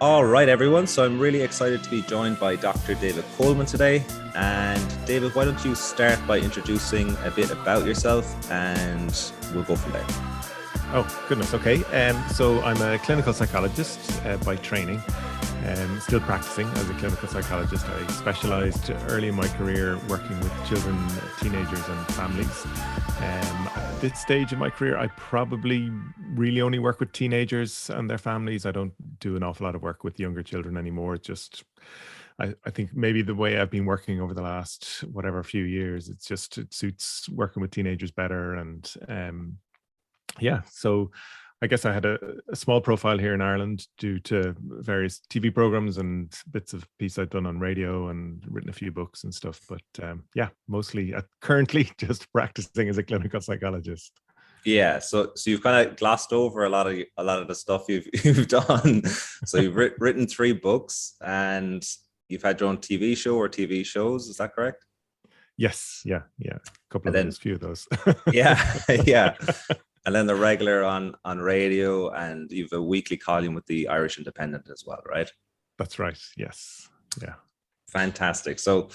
All right, everyone. So I'm really excited to be joined by Dr. David Coleman today. And David, why don't you start by introducing a bit about yourself and we'll go from there. Oh, goodness. Okay. So I'm a clinical psychologist by training. Still practicing as a clinical psychologist. I specialised early in my career working with children, teenagers and families. At this stage in my career, I probably really only work with teenagers and their families. I don't do an awful lot of work with younger children anymore. It's just, I think maybe the way I've been working over the last, few years, it suits working with teenagers better. And so I guess I had a small profile here in Ireland due to various TV programs and bits of piece I'd done on radio and written a few books and stuff. But mostly currently just practicing as a clinical psychologist. Yeah, so you've kind of glossed over a lot of the stuff you've done. So you've written 3 books and you've had your own TV show or TV shows. Is that correct? Yes, yeah, a couple of those, few of those. yeah. And then the regular on radio, and you've a weekly column with the Irish Independent as well, right? That's right. Yes. Yeah. Fantastic. So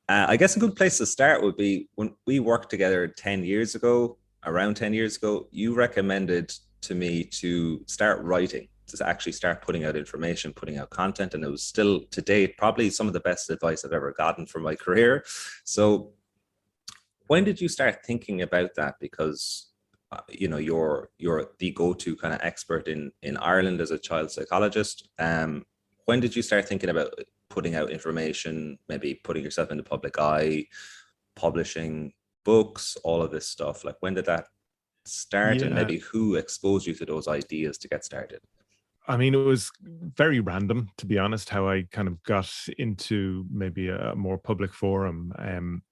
I guess a good place to start would be when we worked together around 10 years ago, you recommended to me to start writing, to actually start putting out information, putting out content. And it was still to date, probably some of the best advice I've ever gotten from my career. So when did you start thinking about that? Because you're the go-to kind of expert in Ireland as a child psychologist. When did you start thinking about putting out information, maybe putting yourself in the public eye, publishing books, all of this stuff? Like, when did that start? And maybe who exposed you to those ideas to get started? I mean, it was very random, to be honest, how I kind of got into maybe a more public forum.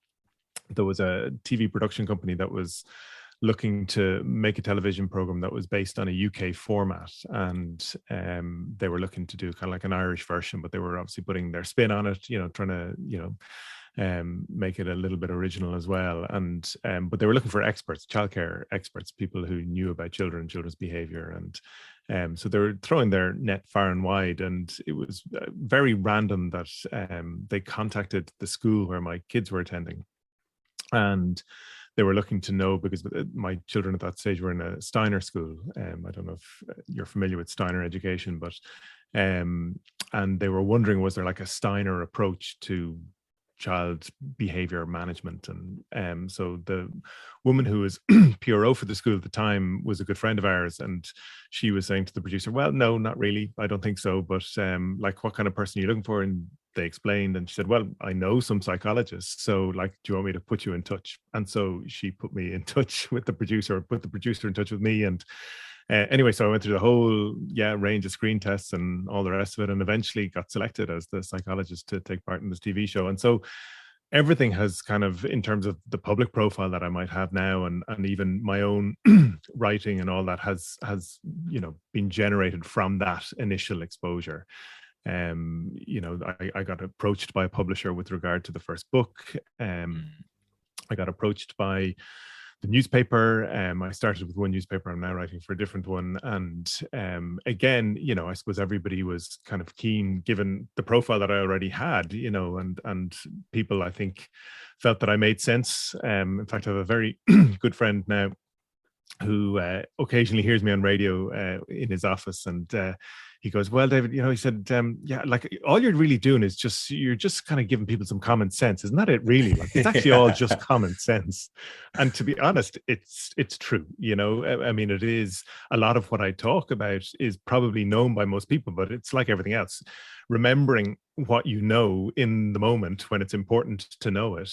There was a TV production company that was looking to make a television program that was based on a UK format, and they were looking to do kind of like an Irish version, but they were obviously putting their spin on it, trying to make it a little bit original as well. And but they were looking for experts, childcare experts, people who knew about children's behaviour, and so they were throwing their net far and wide. And it was very random that they contacted the school where my kids were attending, and they were looking to know, because my children at that stage were in a Steiner school. I don't know if you're familiar with Steiner education, but and they were wondering, was there like a Steiner approach to child behavior management? And so the woman who was PRO for the school at the time was a good friend of ours, and she was saying to the producer, well, no, not really, I don't think so, but like, what kind of person are you looking for? And they explained, and she said, well, I know some psychologists, so like, do you want me to put you in touch? And so she put me in touch with the producer, or put the producer in touch with me. And anyway, so I went through the whole range of screen tests and all the rest of it, and eventually got selected as the psychologist to take part in this TV show. And so everything has kind of, in terms of the public profile that I might have now, and even my own writing and all that, has been generated from that initial exposure. I got approached by a publisher with regard to the first book. I got approached by the newspaper. I started with one newspaper. I'm now writing for a different one. And again, I suppose everybody was kind of keen, given the profile that I already had, and people, I think, felt that I made sense. In fact, I have a very good friend now who occasionally hears me on radio in his office, and he goes, well, David, he said, like, all you're really doing is you're just kind of giving people some common sense. Isn't that it, really? Like, it's actually all just common sense. And to be honest, it's true. I mean, it is, a lot of what I talk about is probably known by most people, but it's like everything else. Remembering what you know in the moment when it's important to know it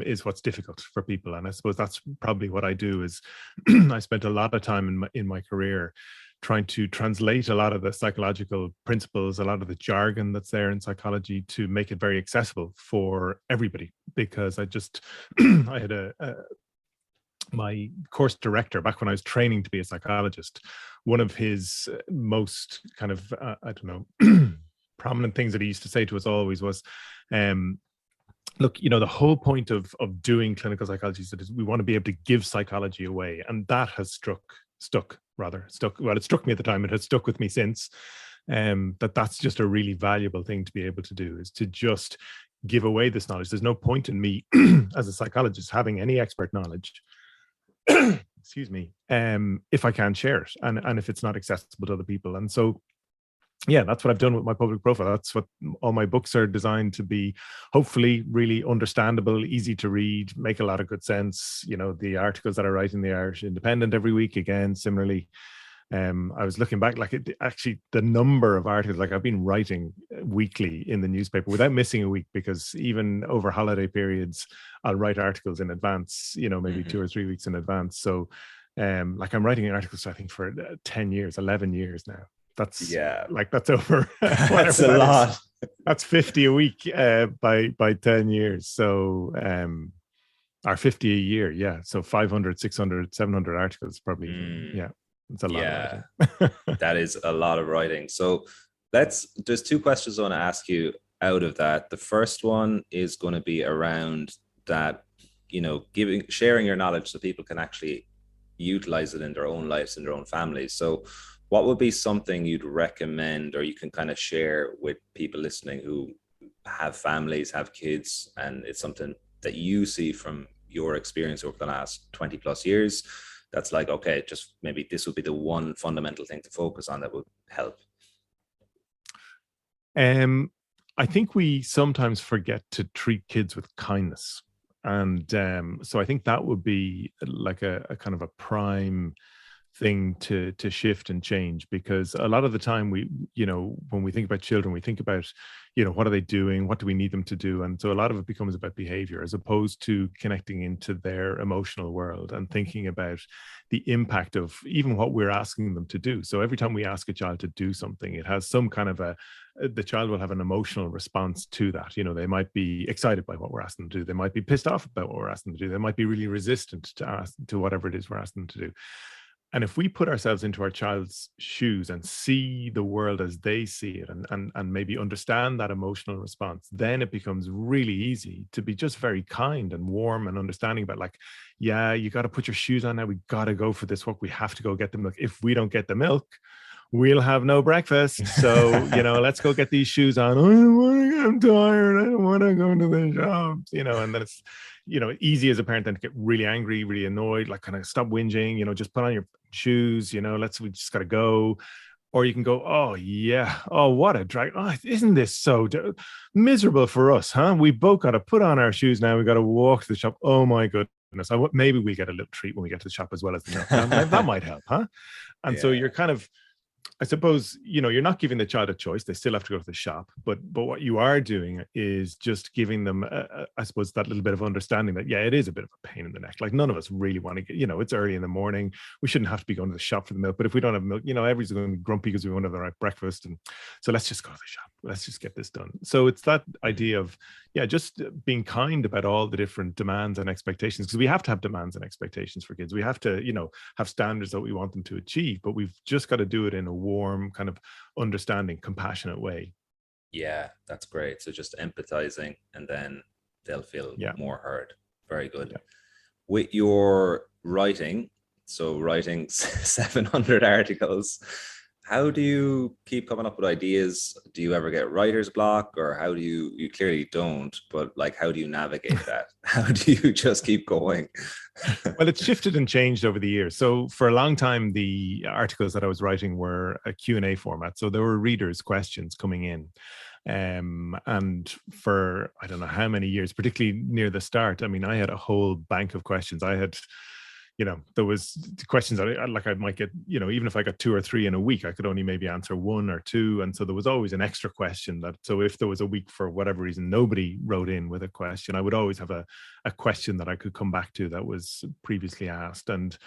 is what's difficult for people. And I suppose that's probably what I do. Is I spent a lot of time in my career trying to translate a lot of the psychological principles, a lot of the jargon that's there in psychology, to make it very accessible for everybody. Because I had my course director, back when I was training to be a psychologist, one of his most kind of, prominent things that he used to say to us always was, look, the whole point of doing clinical psychology is that we want to be able to give psychology away. And that has stuck. Well, it struck me at the time. It has stuck with me since. that's just a really valuable thing to be able to do, is to just give away this knowledge. There's no point in me as a psychologist having any expert knowledge, excuse me, if I can't share it, and if it's not accessible to other people. And so, yeah, that's what I've done with my public profile. That's what all my books are designed to be. Hopefully really understandable, easy to read, make a lot of good sense. You know, the articles that I write in the Irish Independent every week, again, similarly. I was looking back, like actually the number of articles, like I've been writing weekly in the newspaper without missing a week, because even over holiday periods, I'll write articles in advance, you know, maybe 2 or 3 weeks in advance. So like I'm writing articles, I think, for 10 years, 11 years now. That's like, that's over. That's a lot. That's 50 a week by 10 years. So, or 50 a year. Yeah. So 500, 600, 700 articles probably. Yeah. It's a lot of writing. That is a lot of writing. So there's 2 questions I want to ask you out of that. The first one is going to be around that, you know, sharing your knowledge so people can actually utilize it in their own lives, in their own families. So what would be something you'd recommend, or you can kind of share with people listening who have families, have kids, and it's something that you see from your experience over the last 20 plus years that's like, okay, just maybe this would be the one fundamental thing to focus on that would help? I think we sometimes forget to treat kids with kindness. And so I think that would be like a kind of a prime thing to shift and change, because a lot of the time we, you know, when we think about children, we think about, you know, what are they doing, what do we need them to do? And so a lot of it becomes about behavior, as opposed to connecting into their emotional world and thinking about the impact of even what we're asking them to do. So every time we ask a child to do something, it has some kind of the child will have an emotional response to that. You know, they might be excited by what we're asking them to do. They might be pissed off about what we're asking them to do. They might be really resistant to whatever it is we're asking them to do. And if we put ourselves into our child's shoes and see the world as they see it, and maybe understand that emotional response, then it becomes really easy to be just very kind and warm and understanding about, like, yeah, you got to put your shoes on now. We got to go for this walk. We have to go get the milk. If we don't get the milk, we'll have no breakfast. So, you know, let's go get these shoes on. I'm tired. I don't want to go to the shops, you know, and then it's, you know, easy as a parent then to get really angry, really annoyed, like, kind of stop whinging, you know, just put on your shoes, you know, we just got to go. Or you can go, oh yeah, oh, what a drag. Oh, isn't this so miserable for us, huh? We both got to put on our shoes now. We got to walk to the shop. Oh my goodness. Maybe we get a little treat when we get to the shop as well as the milk. That might help, huh? And so you're kind of, I suppose, you know, you're not giving the child a choice. They still have to go to the shop. But what you are doing is just giving them, I suppose, that little bit of understanding that, yeah, it is a bit of a pain in the neck. Like, none of us really want to get, you know, it's early in the morning. We shouldn't have to be going to the shop for the milk. But if we don't have milk, you know, everybody's going to be grumpy because we won't have the right breakfast. And so let's just go to the shop. Let's just get this done. So it's that idea of, yeah, just being kind about all the different demands and expectations, because we have to have demands and expectations for kids. We have to, you know, have standards that we want them to achieve, but we've just got to do it in a warm, kind of understanding, compassionate way. Yeah, that's great. So just empathizing, and then they'll feel more heard. Very good. Yeah. With your writing, so writing 700 articles, how do you keep coming up with ideas? Do you ever get writer's block, or how do you clearly don't, but like, how do you navigate that? How do you just keep going? Well, it's shifted and changed over the years. So for a long time, the articles that I was writing were a Q&A format. So there were readers' questions coming in. And for, I don't know how many years, particularly near the start, I mean, I had a whole bank of questions. I had, you know, there was questions that I might get, you know, even if I got 2 or 3 in a week, I could only maybe answer 1 or 2. And so there was always an extra question so if there was a week, for whatever reason, nobody wrote in with a question, I would always have a question that I could come back to that was previously asked. And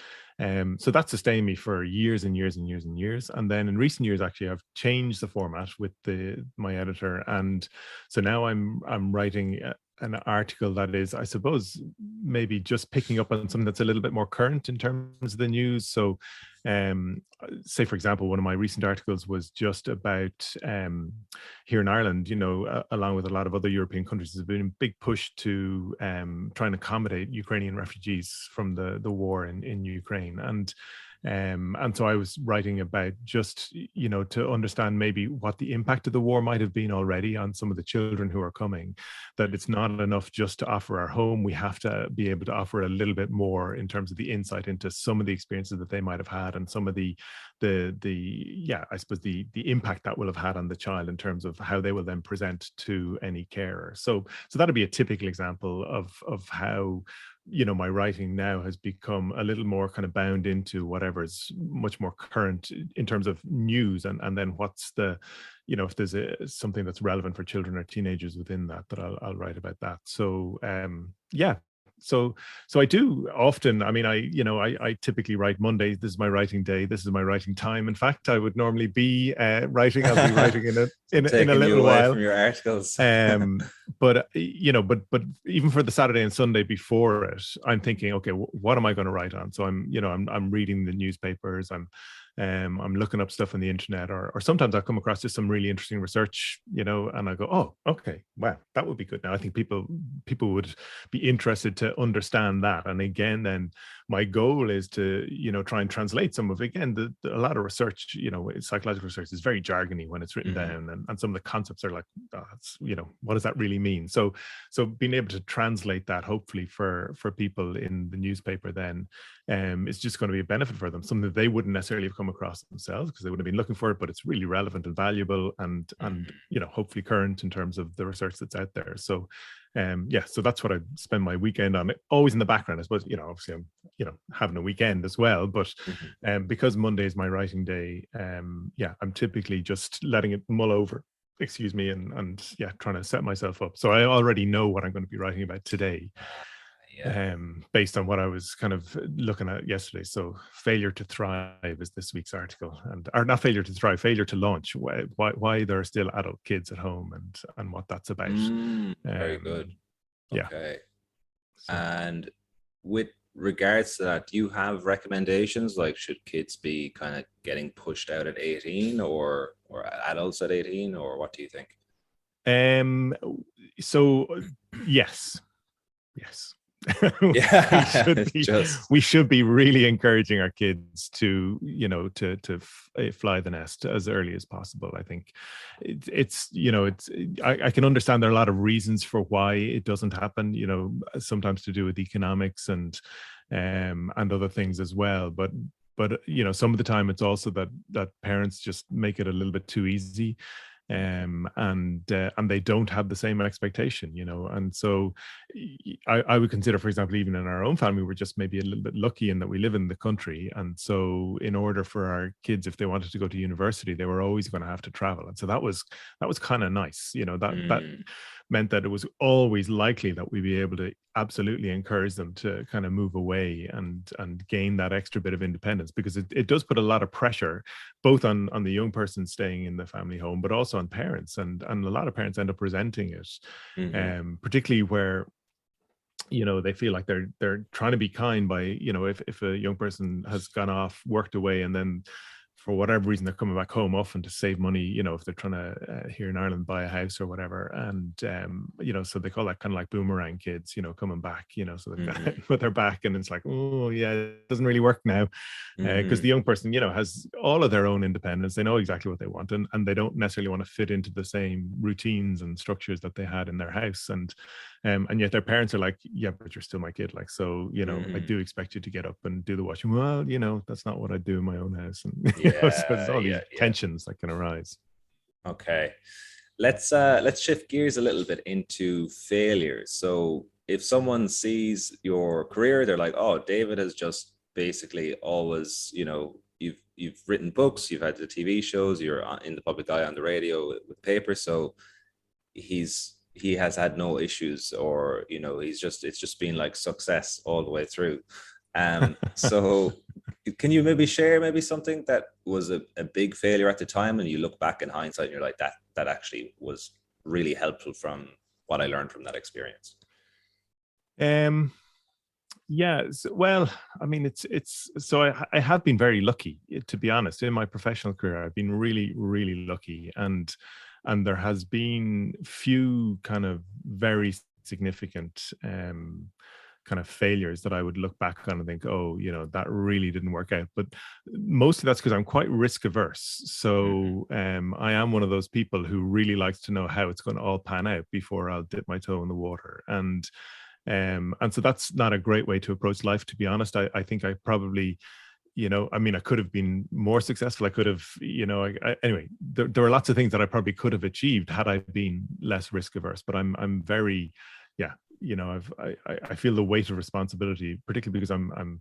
so that sustained me for years and years and years and years. And then in recent years, actually, I've changed the format with my editor. And so now I'm writing an article that is, I suppose, maybe just picking up on something that's a little bit more current in terms of the news. So say, for example, one of my recent articles was just about here in Ireland, you know, along with a lot of other European countries, there's been a big push to try and accommodate Ukrainian refugees from the war in Ukraine. And And so I was writing about just, to understand maybe what the impact of the war might have been already on some of the children who are coming, that it's not enough just to offer our home. We have to be able to offer a little bit more in terms of the insight into some of the experiences that they might have had, and some of I suppose the impact that will have had on the child in terms of how they will then present to any carer. So that'd be a typical example of how my writing now has become a little more kind of bound into whatever's much more current in terms of news, and then what's the, if there's something that's relevant for children or teenagers within that I'll write about that. So yeah. So I do often, I mean, I typically write Mondays. This is my writing day. This is my writing time. In fact, I would normally be writing. I'll be writing in a little you away while from your articles. But even for the Saturday and Sunday before it, I'm thinking, okay, what am I going to write on? So I'm reading the newspapers. I'm looking up stuff on the internet, or sometimes I'll come across just some really interesting research, and I go, oh, okay, wow, that would be good. Now I think people would be interested to understand that. And again, then my goal is to, try and translate some of, again, a lot of research, psychological research is very jargony when it's written down, and some of the concepts are like, oh, that's, what does that really mean? So being able to translate that, hopefully for people in the newspaper, then it's just going to be a benefit for them, something that they wouldn't necessarily have come across themselves because they would have been looking for it, but it's really relevant and valuable, and hopefully current in terms of the research that's out there. So so that's what I spend my weekend on, always in the background. I suppose, obviously I'm, having a weekend as well, but because Monday is my writing day, I'm typically just letting it mull over, excuse me, and trying to set myself up. So I already know what I'm going to be writing about today. Based on what I was kind of looking at yesterday. So failure to thrive is this week's article, or not failure to thrive, failure to launch, why there are still adult kids at home, and what that's about. Very good. Yeah. Okay. And with regards to that, do you have recommendations? Like, should kids be kind of getting pushed out at 18 or adults at 18, or what do you think? So yes. We should be really encouraging our kids to fly the nest as early as possible. I think I can understand there are a lot of reasons for why it doesn't happen, sometimes to do with economics and other things as well, but some of the time it's also that parents just make it a little bit too easy. And they don't have the same expectation, and so I would consider, for example, even in our own family, we're just maybe a little bit lucky in that we live in the country, and so in order for our kids, if they wanted to go to university, they were always going to have to travel, and so that was kind of nice, that meant that it was always likely that we'd be able to absolutely encourage them to kind of move away and gain that extra bit of independence, because it does put a lot of pressure both on the young person staying in the family home, but also on parents, and a lot of parents end up resenting it, particularly where they feel like they're trying to be kind by, if a young person has gone off, worked away, and then for whatever reason they're coming back home, often to save money, if they're trying to here in Ireland buy a house or whatever, and so they call that kind of like boomerang kids, coming back, so they've got their back, and it's like, oh yeah, it doesn't really work now, because the young person has all of their own independence. They know exactly what they want, and they don't necessarily want to fit into the same routines and structures that they had in their house, and yet their parents are like, yeah, but you're still my kid, like, so I do expect you to get up and do the washing. Well, that's not what I do in my own house, and so there's all these tensions that can arise. Okay, let's shift gears a little bit into failure. So if someone sees your career, they're like, oh, David has just basically always, you've written books, you've had the TV shows, you're in the public eye on the radio with paper, so he has had no issues, or it's just been like success all the way through. So can you maybe share maybe something that was a big failure at the time, and you look back in hindsight and you're like, that actually was really helpful from what I learned from that experience? Well, I mean, it's so I have been very lucky, to be honest. In my professional career, I've been really, really lucky, and there has been few kind of very significant kind of failures that I would look back on and think, oh, that really didn't work out. But mostly that's because I'm quite risk averse. So I am one of those people who really likes to know how it's going to all pan out before I'll dip my toe in the water. And so that's not a great way to approach life, to be honest. I think I probably, I could have been more successful. I could have, anyway, there are lots of things that I probably could have achieved had I been less risk averse. But I'm very, I feel the weight of responsibility, particularly because I'm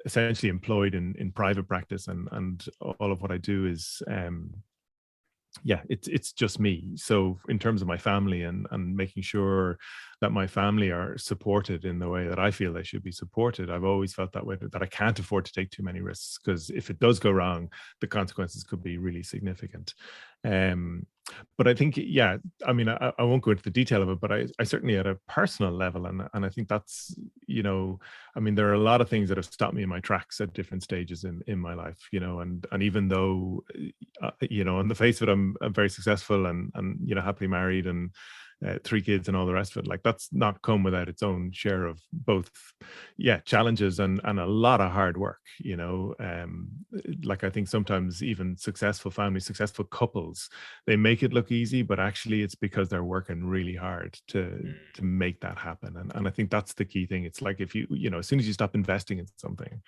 essentially employed in private practice, and all of what I do is it's just me. So in terms of my family and making sure that my family are supported in the way that I feel they should be supported, I've always felt that way, that I can't afford to take too many risks, because if it does go wrong, the consequences could be really significant. But I think, I won't go into the detail of it, but I certainly at a personal level, and I think that's, there are a lot of things that have stopped me in my tracks at different stages in my life, and even though, on the face of it, I'm very successful and happily married and 3 kids and all the rest of it, like that's not come without its own share of both challenges and a lot of hard work. Like I think sometimes even successful families, successful couples, they make it look easy, but actually it's because they're working really hard to make that happen. And I think that's the key thing. It's like, if you as soon as you stop investing in something,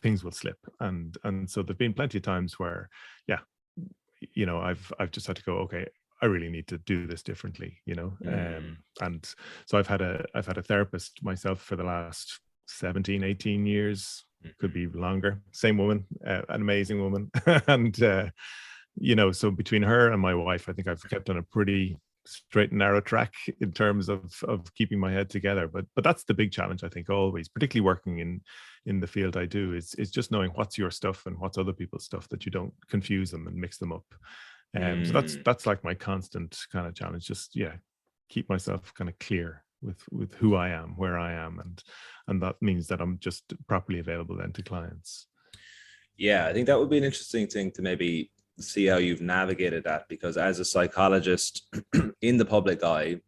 things will slip. And so there've been plenty of times where I've just had to go, okay, I really need to do this differently, and so I've had a therapist myself for the last 17, 18 years, could be longer. Same woman, an amazing woman. And, so between her and my wife, I think I've kept on a pretty straight and narrow track in terms of keeping my head together. But that's the big challenge, I think, always, particularly working in the field I do, is just knowing what's your stuff and what's other people's stuff, that you don't confuse them and mix them up. So that's like my constant kind of challenge. Just keep myself kind of clear with who I am, where I am, and that means that I'm just properly available then to clients. Yeah, I think that would be an interesting thing to maybe see how you've navigated that, because as a psychologist in the public eye,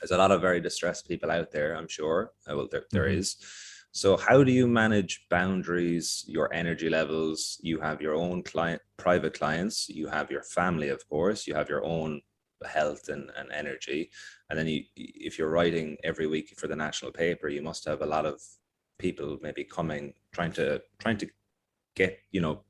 there's a lot of very distressed people out there, I'm sure. Well, there is. So how do you manage boundaries, your energy levels? You have your own private clients, you have your family, of course, you have your own health and energy. And then if you're writing every week for the national paper, you must have a lot of people maybe coming, trying to get,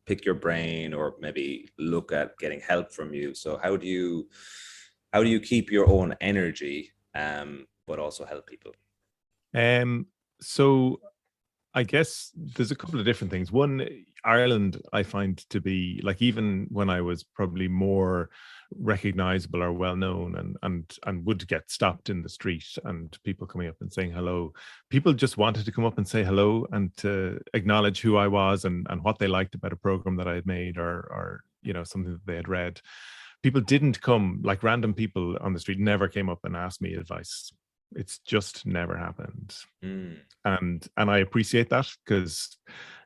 pick your brain, or maybe look at getting help from you. So how do you keep your own energy, but also help people? So I guess there's a couple of different things. One, Ireland, I find to be like, even when I was probably more recognizable or well known and would get stopped in the street and people coming up and saying hello, people just wanted to come up and say hello and to acknowledge who I was and what they liked about a program that I had made, or something that they had read. People didn't come, like random people on the street never came up and asked me advice. It's just never happened. And I appreciate that, because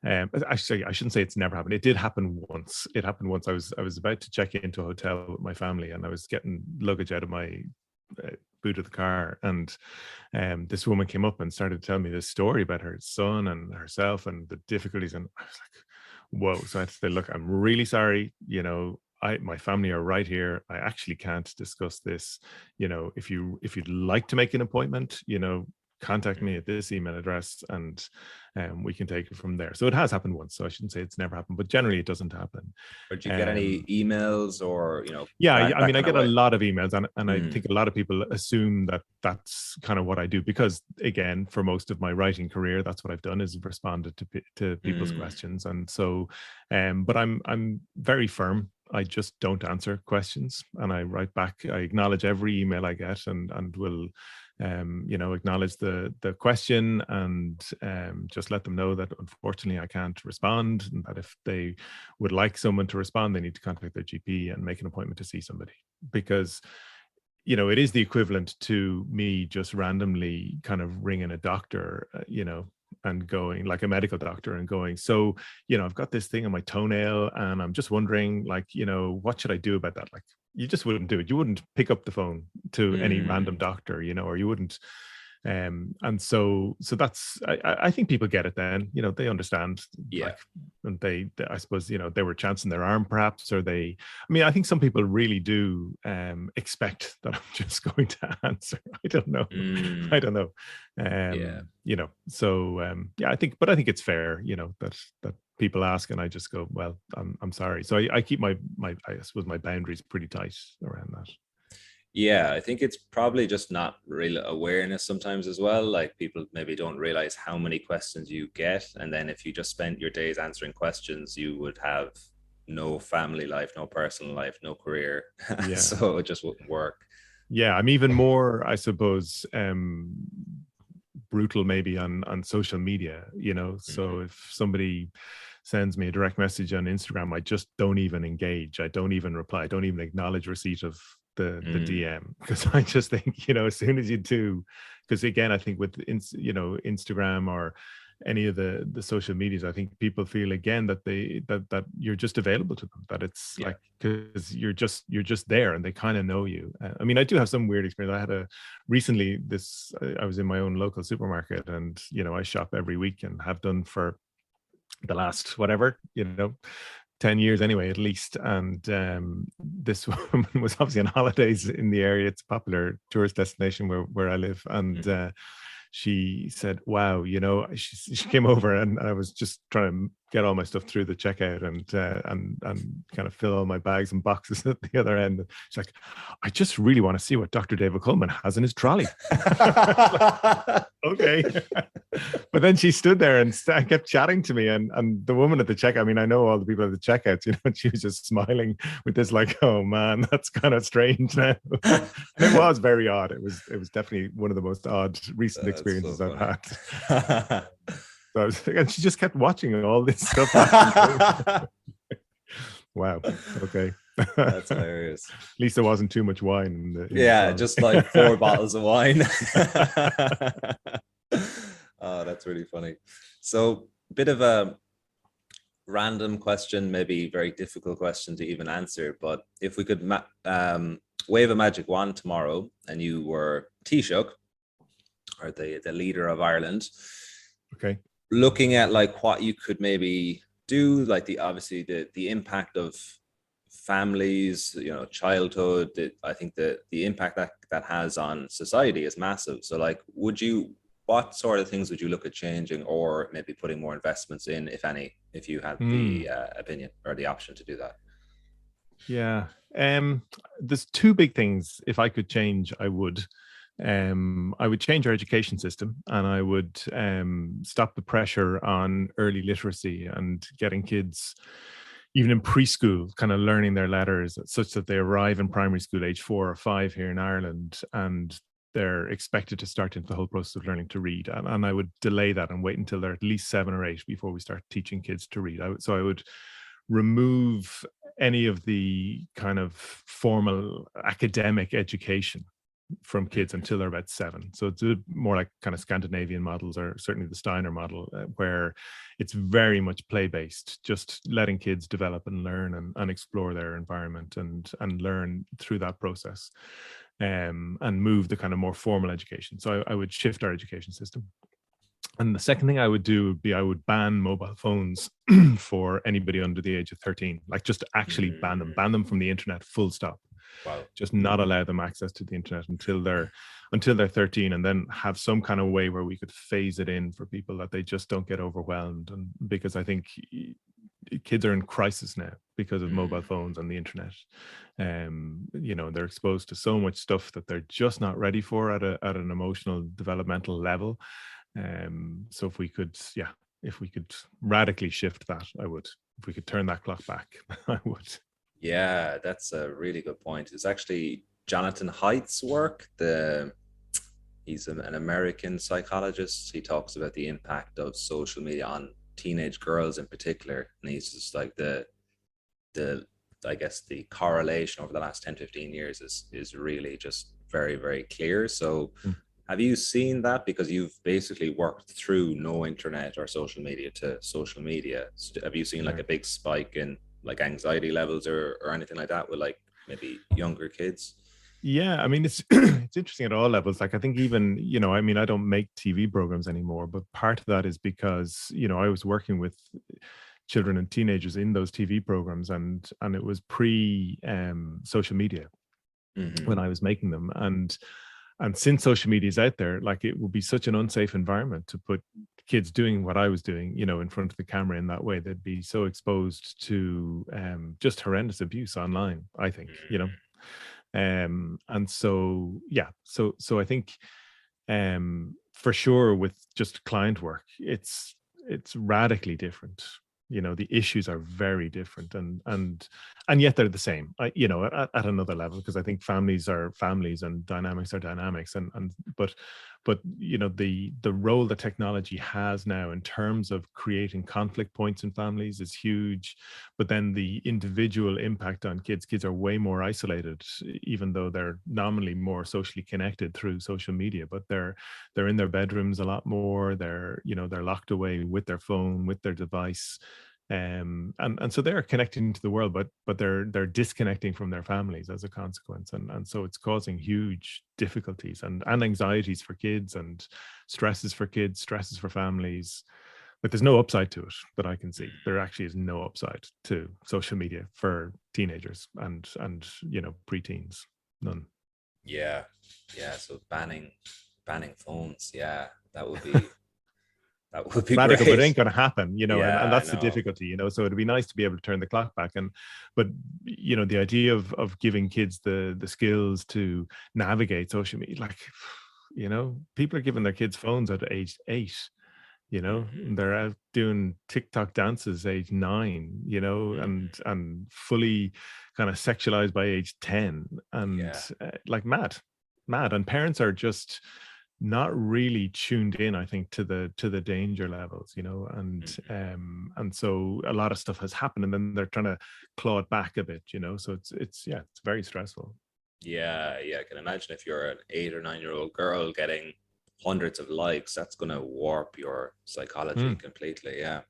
actually I shouldn't say it's never happened. It did happen once. It happened once. I was about to check into a hotel with my family, and I was getting luggage out of my boot of the car, and this woman came up and started telling me this story about her son and herself and the difficulties, and I was like, whoa. So I had to say, look, I'm really sorry, my family are right here. I actually can't discuss this. If you'd like to make an appointment, contact me at this email address, and we can take it from there. So it has happened once. So I shouldn't say it's never happened, but generally it doesn't happen. Or do you get any emails or, Yeah, I mean, I get a lot of emails, and I think a lot of people assume that that's kind of what I do, because again, for most of my writing career, that's what I've done, is responded to people's questions. And so, but I'm very firm. I just don't answer questions, and I write back. I acknowledge every email I get, and will acknowledge the question, and just let them know that unfortunately I can't respond, and that if they would like someone to respond, they need to contact their GP and make an appointment to see somebody. Because it is the equivalent to me just randomly kind of ringing a doctor, and going, like a medical doctor, and going, so, I've got this thing on my toenail and I'm just wondering, like, what should I do about that? Like, you just wouldn't do it. You wouldn't pick up the phone to any random doctor, or you wouldn't And so that's, I think people get it then, you know, they understand, Yeah. like, and they, I suppose, you know, they were chancing their arm perhaps, or they, I mean, I think some people really do expect that I'm just going to answer. I don't know. I don't know. Yeah. You know, so yeah, I think it's fair, you know, that people ask and I just go, well, I'm sorry. So I keep my I suppose my boundaries pretty tight around that. Yeah, I think it's probably just not real awareness sometimes as well. Like people maybe don't realize how many questions you get. And then if you just spent your days answering questions, you would have no family life, no personal life, no career. Yeah. So it just wouldn't work. Yeah. I'm even more, I suppose, brutal maybe on social media, you know. So if somebody sends me a direct message on Instagram, I just don't even engage. I don't even reply. I don't even acknowledge receipt of the DM, because I just think, you know, as soon as you do, because again, I think with you know, Instagram or any of the social medias, I think people feel again that that you're just available to them, that it's Yeah. like, because you're just there and they kind of know you. I mean, I do have some weird experience. I had a recently this I was in my own local supermarket, and you know, I shop every week and have done for the last whatever, you know, 10 years anyway, at least. And this woman was obviously on holidays in the area. It's a popular tourist destination where I live. And she said, wow, you know, she came over, and I was just trying to get all my stuff through the checkout and kind of fill all my bags and boxes at the other end. She's like, I just really want to see what Dr. David Coleman has in his trolley. Okay. But then she stood there and kept chatting to me, and the woman at the checkout, I mean, I know all the people at the checkouts, you know, and she was just smiling with this like, oh man, that's kind of strange now. And it was very odd. It was definitely one of the most odd recent experiences I've had. So I was, and she just kept watching all this stuff happen. Wow. Okay. That's hilarious. At least there wasn't too much wine in yeah, just like 4 bottles of wine. Oh, that's really funny. So, a bit of a random question, maybe very difficult question to even answer, but if we could wave a magic wand tomorrow and you were Taoiseach, or the leader of Ireland, okay, looking at like what you could maybe do, like obviously the impact of families, you know, childhood, I think the impact that has on society is massive. So like, what sort of things would you look at changing, or maybe putting more investments in, if any, if you had the opinion or the option to do that? Yeah. There's 2 big things. If I could change, I would change our education system, and I would stop the pressure on early literacy and getting kids, even in preschool, kind of learning their letters such that they arrive in primary school age 4 or 5 here in Ireland, and they're expected to start into the whole process of learning to read. And I would delay that and wait until they're at least 7 or 8 before we start teaching kids to read. So I would remove any of the kind of formal academic education from kids until they're about 7. So it's more like kind of Scandinavian models, or certainly the Steiner model, where it's very much play based, just letting kids develop and learn and explore their environment and learn through that process, and move the kind of more formal education. So I would shift our education system. And the second thing I would do would be I would ban mobile phones for anybody under the age of 13, like just actually ban them from the internet, full stop. Wow. Just not allow them access to the internet until they're 13, and then have some kind of way where we could phase it in for people, that they just don't get overwhelmed. And because I think kids are in crisis now because of mobile phones and the internet. You know, they're exposed to so much stuff that they're just not ready for at an emotional developmental level. So if we could radically shift that, I would. If we could turn that clock back, I would. Yeah, that's a really good point. It's actually Jonathan Haidt's work. He's an American psychologist. He talks about the impact of social media on teenage girls in particular. And he's just like the I guess the correlation over the last 10, 15 years is really just very, very clear. So have you seen that? Because you've basically worked through no internet or social media to social media. Have you seen like a big spike in like anxiety levels or anything like that with like maybe younger kids? Yeah, I mean, it's it's interesting at all levels. Like, I think even, I mean, I don't make TV programs anymore, but part of that is because, I was working with children and teenagers in those TV programs, and it was pre social media Hmm. when I was making them. And since social media is out there, like, it would be such an unsafe environment to put kids doing what I was doing, in front of the camera in that way. They'd be so exposed to just horrendous abuse online, I think. And so, yeah, so I think for sure with just client work, it's radically different. The issues are very different, and yet they're the same, at another level, because I think families are families and dynamics are dynamics, and but the role that technology has now in terms of creating conflict points in families is huge. But then the individual impact on kids are way more isolated, even though they're nominally more socially connected through social media. But they're in their bedrooms a lot more. They're locked away with their phone, with their device. And so they're connecting to the world, but they're disconnecting from their families as a consequence. And so it's causing huge difficulties and anxieties for kids, and stresses for kids, stresses for families. But there's no upside to it that I can see. There actually is no upside to social media for teenagers and preteens. None. Yeah, yeah. So banning phones. Yeah, that would be Radical, but it ain't great. going to happen, and Yeah, I that's the know. difficulty. So it'd be nice to be able to turn the clock back. But the idea of giving kids the skills to navigate social media, like, people are giving their kids phones at age 8. Hmm. And they're out doing TikTok dances age 9, and Hmm. fully kind of sexualized by age 10, and Yeah. like mad. And parents are just not really tuned in, I think, to the danger levels, Hmm. and so a lot of stuff has happened, and then they're trying to claw it back a bit, so it's yeah, it's very stressful. Yeah, yeah. I can imagine if you're an 8 or 9 year old girl getting hundreds of likes, that's going to warp your psychology Mm. completely. Yeah.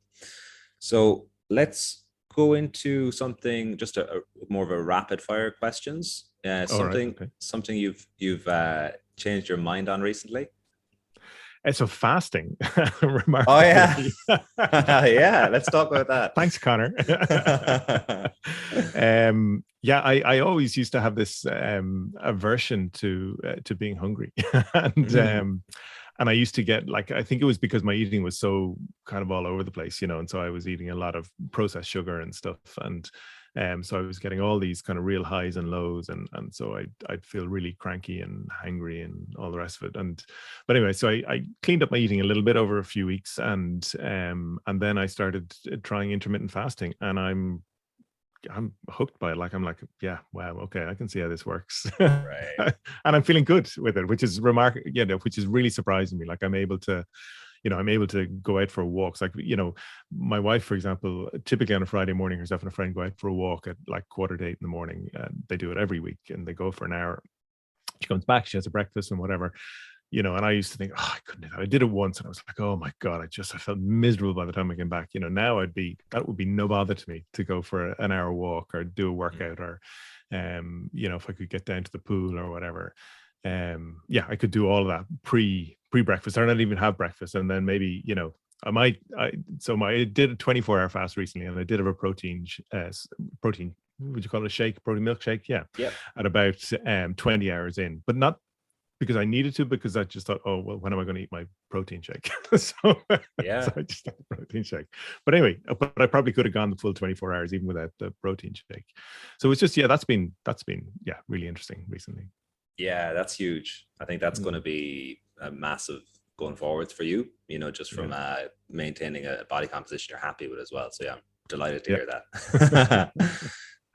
So let's go into something just a more of a rapid fire questions. All right, Something okay. something you've changed your mind on recently. So fasting, Oh yeah, remarkably. yeah. Let's talk about Thanks, Connor. that. Yeah, I always used to have this aversion to being hungry, and Mm, um, and I used to get, like, I think it was because my eating was so kind of all over the place, and so I was eating a lot of processed sugar and stuff, and so I was getting all these kind of real highs and lows, and so I'd feel really cranky and hangry and all the rest of it. But anyway, so I cleaned up my eating a little bit over a few weeks, and then I started trying intermittent fasting, and I'm hooked by it. Like, I'm like, yeah, wow, okay, I can see how this works. right. And I'm feeling good with it, which is remarkable, which is really surprising me. Like, I'm able to go out for walks. Like, my wife, for example, typically on a Friday morning, herself and a friend go out for a walk at like 7:45 in the morning. And they do it every week, and they go for an hour. She comes back, she has a breakfast and whatever, and I used to think, oh, I couldn't do that. I did it once and I was like, oh my God, I felt miserable by the time I came back. Now that would be no bother to me to go for an hour walk or do a workout, or, if I could get down to the pool or whatever. Yeah, I could do all of that pre-breakfast, or not even have breakfast. And then maybe, I did a 24-hour fast recently, and I did have a protein, would you call it a shake, protein milkshake? Yeah. Yep. At about 20 hours in, but not because I needed to, because I just thought, oh, well, when am I going to eat my protein shake? So Yeah. I just had a protein shake. But anyway, but I probably could have gone the full 24 hours even without the protein shake. So it's just, yeah, that's been yeah, really interesting recently. Yeah, that's huge. I think that's going to Mm, be a massive going forwards for you, just from yeah, maintaining a body composition you're happy with as well. So, yeah, I'm delighted to yeah. hear that.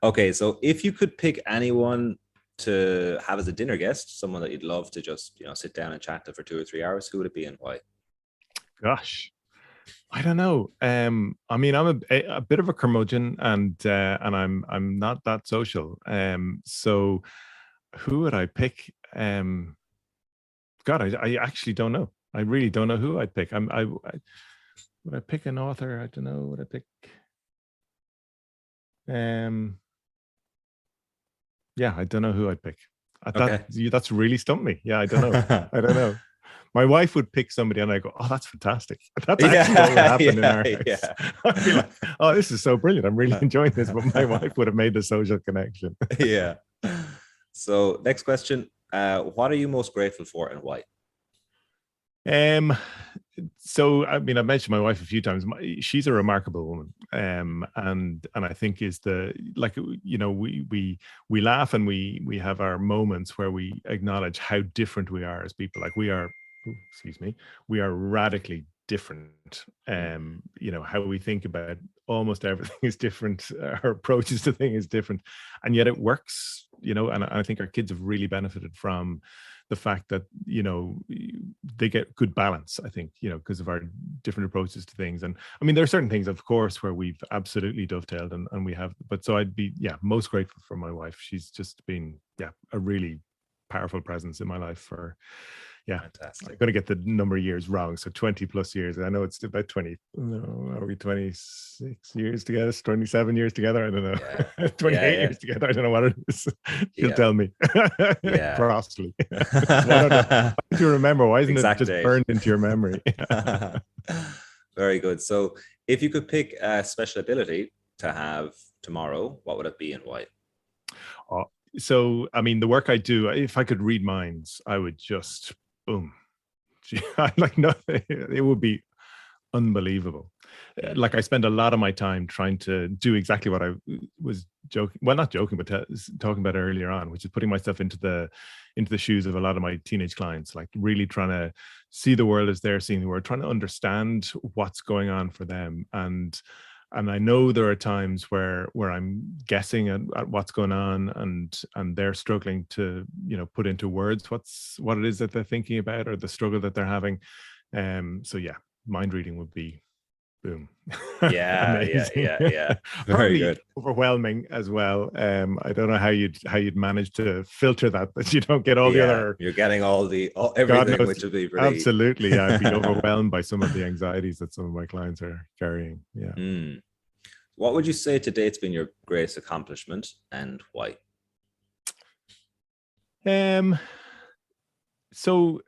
Okay, so if you could pick anyone to have as a dinner guest, someone that you'd love to just, sit down and chat to for 2 or 3 hours, who would it be and why? Gosh, I don't know. I mean, I'm a bit of a curmudgeon, and I'm not that social. So who would I pick? God, I actually don't know. I really don't know who I'd pick. Would I pick an author? I don't know. Would I pick? Um, yeah, I don't know who I'd pick. Okay. That's really stumped me. Yeah, I don't know. I don't know. My wife would pick somebody and I go, oh, that's fantastic. That's actually what would happen in our house. Yeah. I'd be like, oh, this is so brilliant. I'm really enjoying this. But my wife would have made the social connection. Yeah. So next question. What are you most grateful for and why? So I mean, I've mentioned my wife a few times. She's a remarkable woman, and I think is the like we laugh and we have our moments where we acknowledge how different we are as people. Like we are, excuse me, we are radically different. How we think about almost everything is different. Our approaches to things is different, and yet it works. And I think our kids have really benefited from the fact that they get good balance, I think, because of our different approaches to things. And I mean, there are certain things, of course, where we've absolutely dovetailed and we have, but so I'd be most grateful for my wife. She's just been a really powerful presence in my life for Fantastic. I'm going to get the number of years wrong, so 20 plus years. I know it's about 20. No, are we 26 years together, 27 years together? I don't know. 28 years together, I don't know what it is. You'll tell me. Crossly. Why don't you remember? Why isn't it just burned into your memory? Very good. So if you could pick a special ability to have tomorrow, what would it be and why? So I mean, the work I do, if I could read minds, I would just boom. It would be unbelievable. Like I spend a lot of my time trying to do exactly what I was not joking, but talking about earlier on, which is putting myself into the shoes of a lot of my teenage clients, like really trying to see the world as they're seeing the world, trying to understand what's going on for them. And I know there are times where I'm guessing at what's going on, and they're struggling to put into words what it is that they're thinking about or the struggle that they're having. So mind reading would be boom. Amazing. Yeah. Very Probably good. overwhelming as well. I don't know how you'd manage to filter that you don't get all the other. You're getting everything, which would be pretty... Absolutely. I'd be overwhelmed by some of the anxieties that some of my clients are carrying. What would you say to date's been your greatest accomplishment and why? So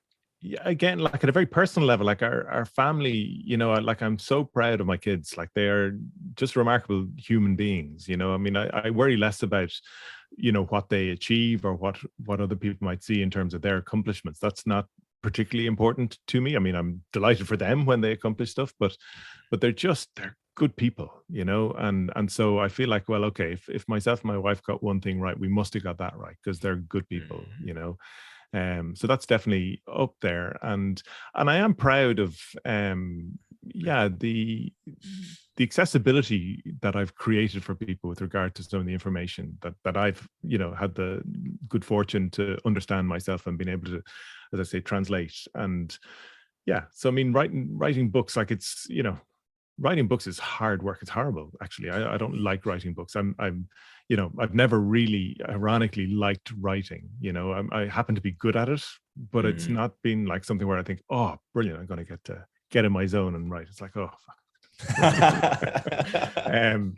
again, like at a very personal level, like our family, like I'm so proud of my kids. Like they are just remarkable human beings. I mean, I worry less about what they achieve or what other people might see in terms of their accomplishments. That's not particularly important to me. I mean, I'm delighted for them when they accomplish stuff, but they're good people, and so I feel like, well, okay, if myself and my wife got one thing right, we must have got that right because they're good people. So that's definitely up there, and I am proud of the accessibility that I've created for people with regard to some of the information that I've had the good fortune to understand myself and been able to, as I say, translate. And so I mean, writing books, like it's writing books is hard work. It's horrible, actually. I don't like writing books. I've never really, ironically, liked writing. I happen to be good at it, but it's not been like something where I think, oh, brilliant, I'm going to get in my zone and write. It's like, oh, fuck.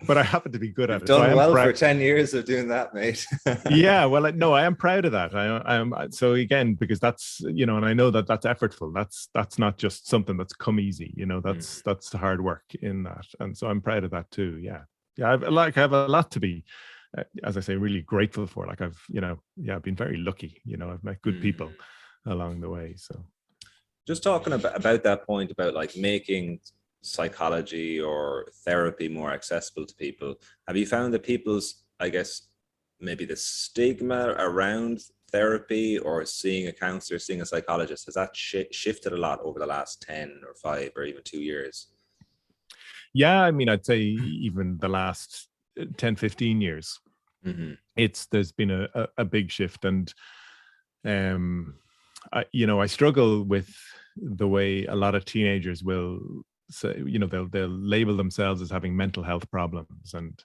But I happen to be good at it. You've done well for 10 years of doing that, mate. Well, no, I am proud of that. I am. So again, because that's, and I know that that's effortful. That's not just something that's come easy, that's hard work in that. And so I'm proud of that too. I have a lot to be, as I say, really grateful for. Like I've been very lucky. I've met good people along the way. So just talking about that point about like making psychology or therapy more accessible to people, have you found that people's, I guess, maybe the stigma around therapy or seeing a counselor, seeing a psychologist, has that shifted a lot over the last 10 or 5 or even 2 years? I mean, I'd say even the last 10, 15 years, there's been a big shift. And I struggle with the way a lot of teenagers will say, they'll label themselves as having mental health problems, and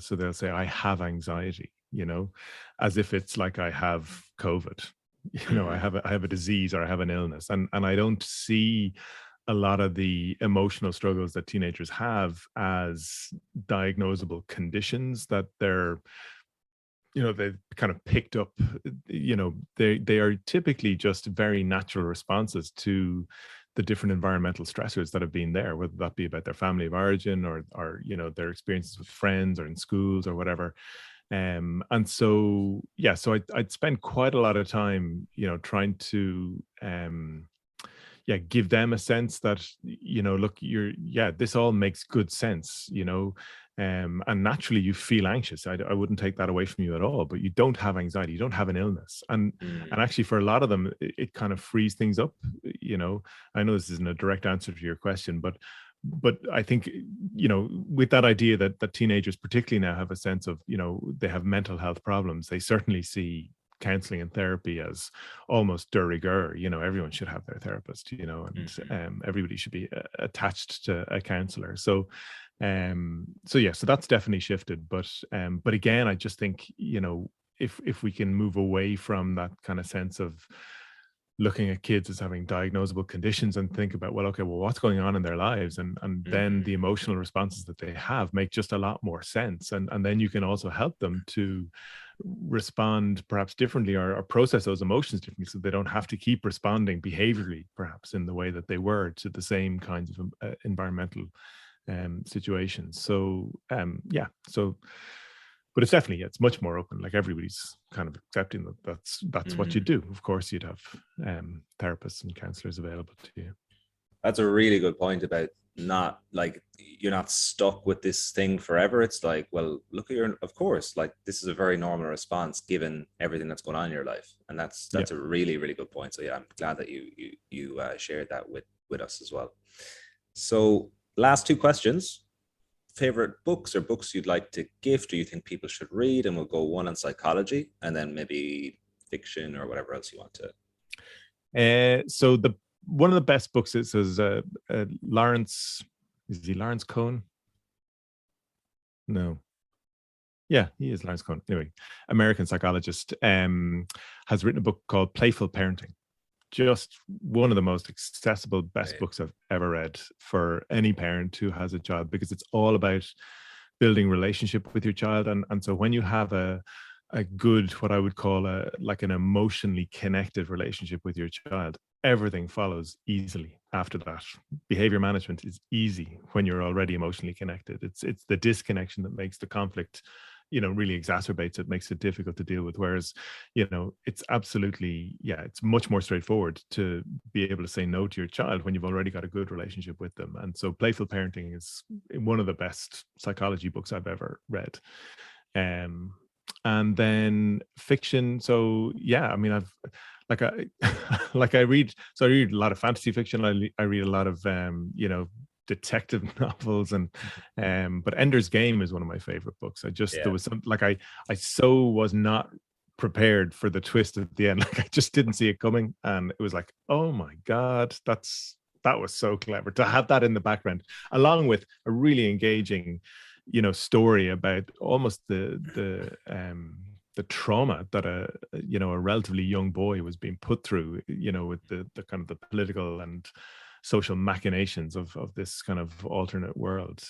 so they'll say, I have anxiety, as if it's like I have COVID, I have a disease or I have an illness, and I don't see a lot of the emotional struggles that teenagers have as diagnosable conditions that they're they've kind of picked up, they are typically just very natural responses to the different environmental stressors that have been there, whether that be about their family of origin or their experiences with friends or in schools or whatever. And so, yeah, so I'd spend quite a lot of time, trying to, give them a sense that, look, this all makes good sense, and naturally you feel anxious. I wouldn't take that away from you at all, but you don't have anxiety, you don't have an illness. And actually for a lot of them, it kind of frees things up. I know this isn't a direct answer to your question, but I think, with that idea that teenagers particularly now have a sense of, they have mental health problems, they certainly see counseling and therapy as almost de rigueur. Everyone should have their therapist, and everybody should be attached to a counselor. So that's definitely shifted. But again, I just think, if we can move away from that kind of sense of looking at kids as having diagnosable conditions and think about, what's going on in their lives, and then the emotional responses that they have make just a lot more sense, and then you can also help them to respond perhaps differently, or process those emotions differently, so they don't have to keep responding behaviorally perhaps in the way that they were to the same kinds of environmental situations. But it's definitely, it's much more open. Like, everybody's kind of accepting that that's what you do. Of course, you'd have therapists and counselors available to you. That's a really good point about not, like, you're not stuck with this thing forever. It's like, well, look at of course, like, this is a very normal response given everything that's going on in your life. And that's a really, really good point. So yeah, I'm glad that you shared that with us as well. So last two questions. Favorite books or books you'd like to gift, or you think people should read? And we'll go one on psychology and then maybe fiction or whatever else you want to. So one of the best books is Lawrence. Is he Lawrence Cohen? No. Yeah, he is Lawrence Cohen. Anyway, American psychologist, has written a book called Playful Parenting. Just one of the most accessible, best books I've ever read for any parent who has a child, because it's all about building relationship with your child. And so when you have a good, what I would call an emotionally connected relationship with your child, everything follows easily after that. Behavior management is easy when you're already emotionally connected. It's the disconnection that makes the conflict, really exacerbates it, makes it difficult to deal with. Whereas, it's absolutely, it's much more straightforward to be able to say no to your child when you've already got a good relationship with them. And so Playful Parenting is one of the best psychology books I've ever read. And then fiction. So yeah, I mean, I read a lot of fantasy fiction. I read a lot of, detective novels, and but Ender's Game is one of my favorite books. There was some, like, I so was not prepared for the twist at the end. Like, I just didn't see it coming, and it was like, oh my God, that was so clever to have that in the background, along with a really engaging, story about almost the trauma that a relatively young boy was being put through, with the kind of the political and social machinations of this kind of alternate world.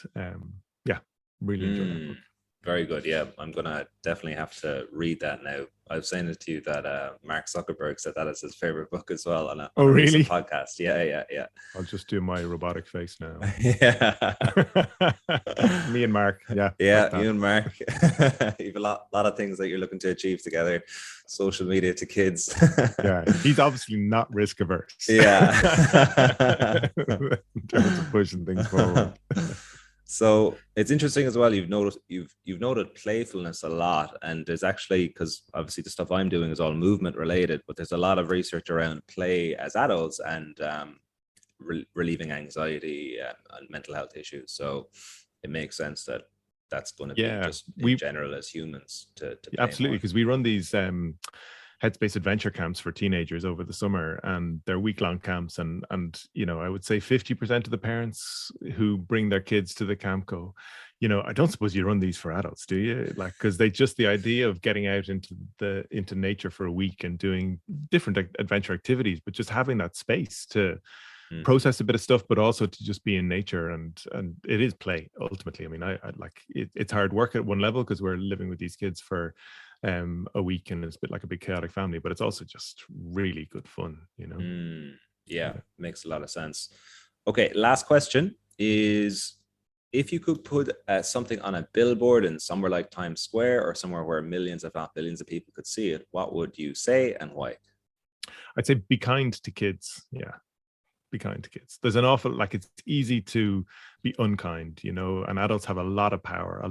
Really enjoyed that book. Very good. Yeah, I'm gonna definitely have to read that now. I was saying it to you that Mark Zuckerberg said that is his favorite book as well on a really? podcast. Yeah. I'll just do my robotic face now. Yeah. Me and Mark. Yeah, you and Mark. You've a lot of things that you're looking to achieve together. Social media to kids. Yeah, he's obviously not risk averse. Yeah. In terms of pushing things forward. So it's interesting as well. You've noted playfulness a lot, and there's actually, because obviously the stuff I'm doing is all movement related, but there's a lot of research around play as adults and relieving anxiety and mental health issues. So it makes sense that that's going to be just in general as humans to absolutely, because we run these Headspace adventure camps for teenagers over the summer, and they're week-long camps, and I would say 50% of the parents who bring their kids to the camp go, I don't suppose you run these for adults, do you? Like, because the idea of getting out into nature for a week and doing different adventure activities, but just having that space to process a bit of stuff, but also to just be in nature, and it is play ultimately. I mean, I like it's hard work at one level because we're living with these kids for a week, and it's a bit like a big chaotic family, but it's also just really good fun, Yeah, makes a lot of sense. Okay, last question is, if you could put something on a billboard in somewhere like Times Square or somewhere where millions, if not billions of people could see it, what would you say and why? I'd say be kind to kids. Yeah, be kind to kids. There's an awful, like, it's easy to be unkind, and adults have a lot of power,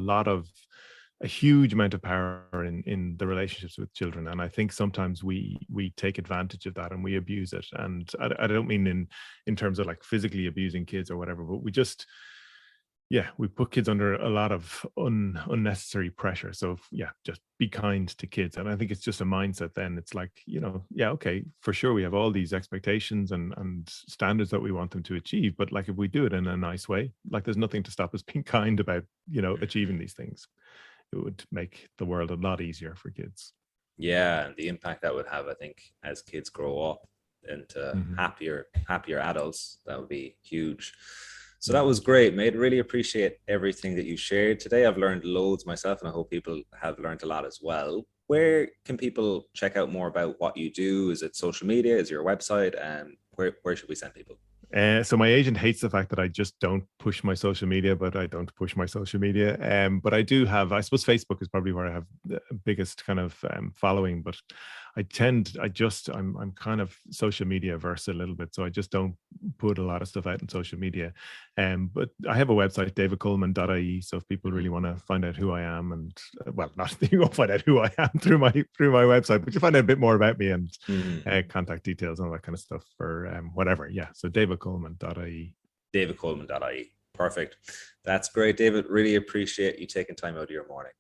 a huge amount of power in the relationships with children, and I think sometimes we take advantage of that and we abuse it. And I don't mean in terms of like physically abusing kids or whatever, but we put kids under a lot of unnecessary pressure. So just be kind to kids. And I think it's just a mindset then. It's like, okay, for sure we have all these expectations and standards that we want them to achieve. But like, if we do it in a nice way, like, there's nothing to stop us being kind about, achieving these things. It would make the world a lot easier for kids. Yeah, and the impact that would have, I think, as kids grow up into happier adults, that would be huge. So that was great, mate. Really appreciate everything that you shared today. I've learned loads myself, and I hope people have learned a lot as well. Where can people check out more about what you do? Is it social media? Is your website? And where should we send people? So my agent hates the fact that I just don't push my social media, but I don't push my social media. But I do have, I suppose Facebook is probably where I have the biggest kind of following, but I'm kind of social media averse a little bit. So I just don't put a lot of stuff out on social media. But I have a website, davidcoleman.ie. So if people really want to find out who I am, and not you won't find out who I am through my website, but you find out a bit more about me and contact details and all that kind of stuff for whatever. Yeah. So davidcoleman.ie. davidcoleman.ie. Perfect. That's great, David. Really appreciate you taking time out of your morning.